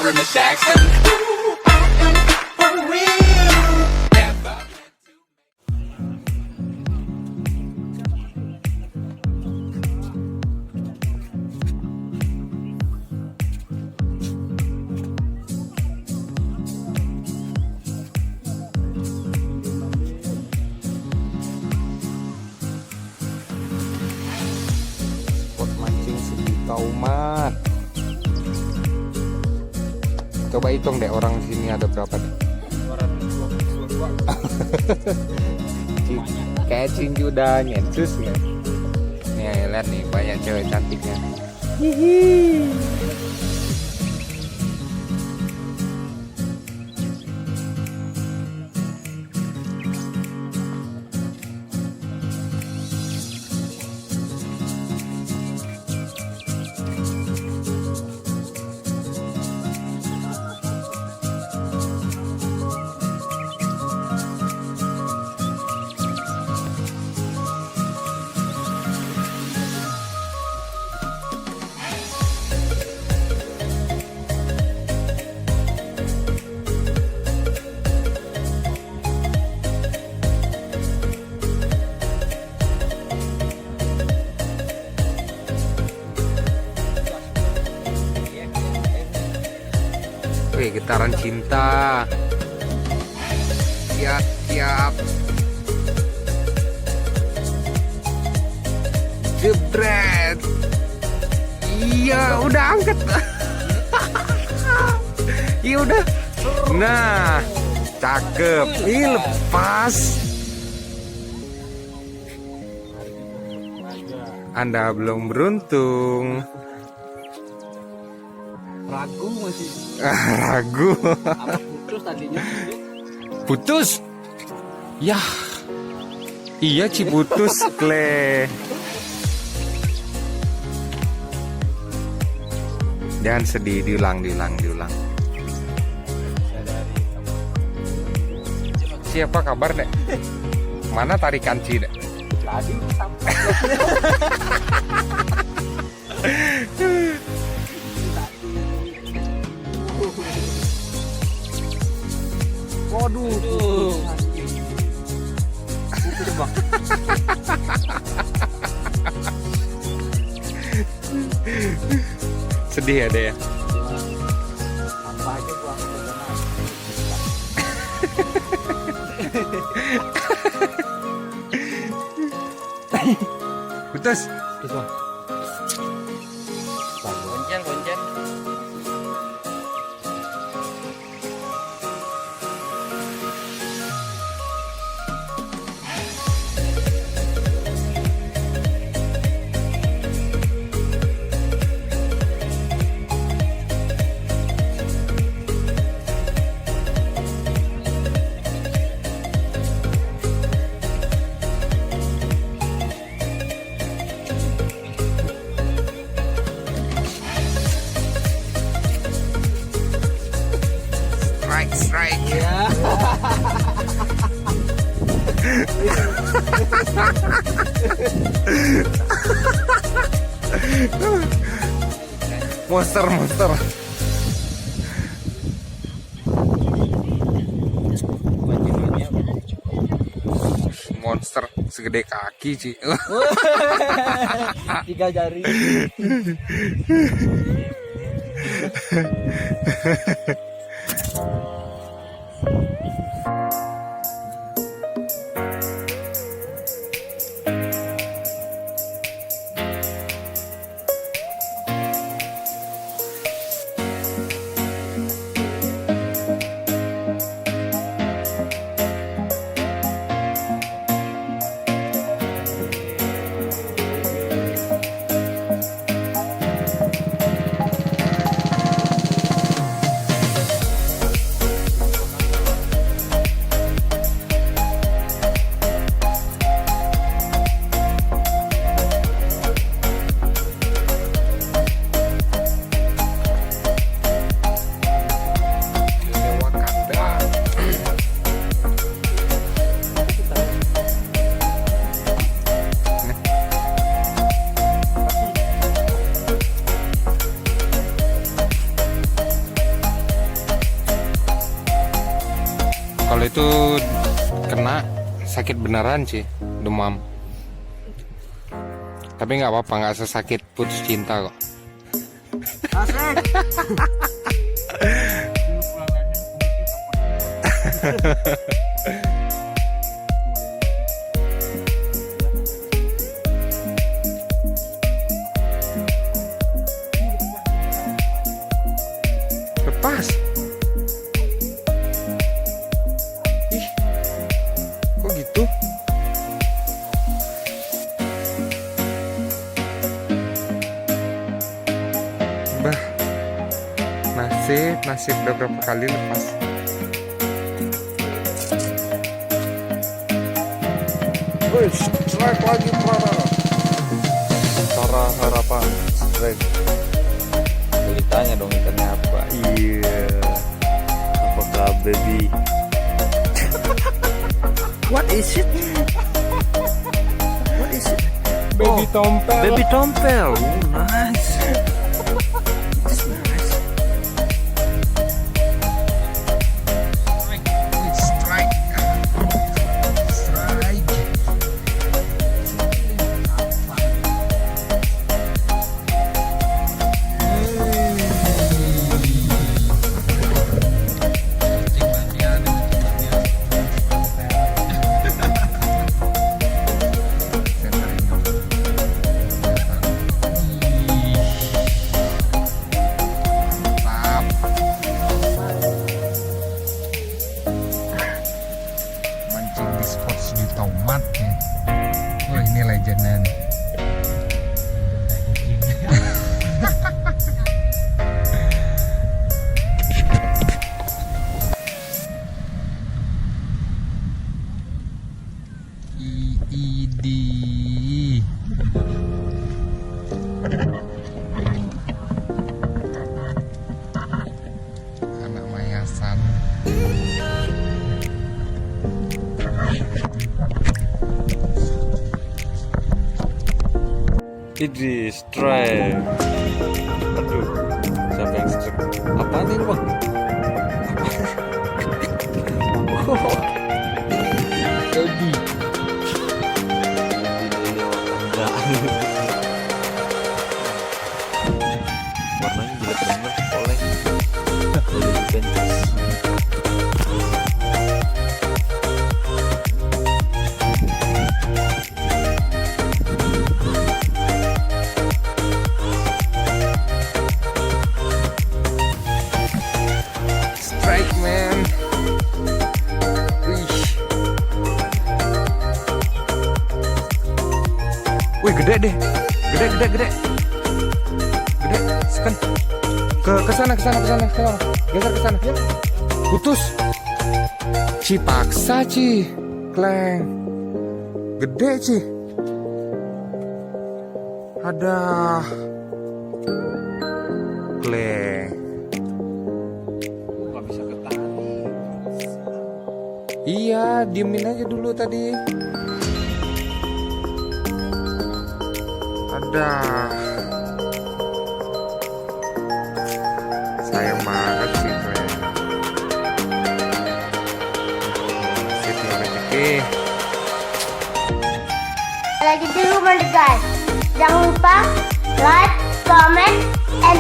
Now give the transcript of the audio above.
in the Jackson. Ooh, I am for real. Never. Spot mancing sejuta umat. Coba hitung deh orang sini ada berapa deh. Kayak cinju udah nyensus ya. Nih lihat nih banyak cewek cantiknya. Hihi. Wih, getaran cinta. Siap, siap. Jebret. Iya, udah angkat. Iya udah. Nah, cakep. Ih, lepas. Anda belum beruntung. Ragu masih. Ragu. Apa putus tadinya? Putus? Yah. Iya Ciputus, Kle. Jangan sedih, diulang. Siapa kabar, Dek? Mana tarikan Ci, Dek? Jadi sampai. Waduh. Putus, Bang. Sedih ya, Dek ya? Apa aja gua Putus. Gonceng. Strike. Ya. Monster. Monster segede kaki, Ci. 3 jari. waktu kena sakit beneran sih, demam. Tapi nggak apa-apa, nggak sesakit putus cinta kok. Asik. Lepas. Ih, kok gitu? Bah, nasib udah berapa kali lepas. Wih, strike lagi Para harapan strike. Ceritanya dong ikannya apa? Iya. Apakah baby? What is it? What is it? Baby tompel. Baby tompel. Oh, nice. That's nice. Strike. Mancing di spot di tomat ya. Oh, ini legendnya nih. Idi. Anak mayasan. Ini strike. Aduh, siapa yang strike? Apaan ini bang? Baby. Warnanya jelek banget, oleng. Jadi bentus. Strike man. Wih. Wih, gede deh. Gede. Gede. Sekan. Ke sana. Geser ke sana. Putus. Ci paksa, Ci. Kleng. Gede, Ci. Ada. Kleng. Gak bisa ketahan. Iya, diemin aja dulu tadi. Ada. Sayang banget sih Kleng. Sip, nggak rezeki. Lagi di rumah guys. Jangan lupa like, comment, and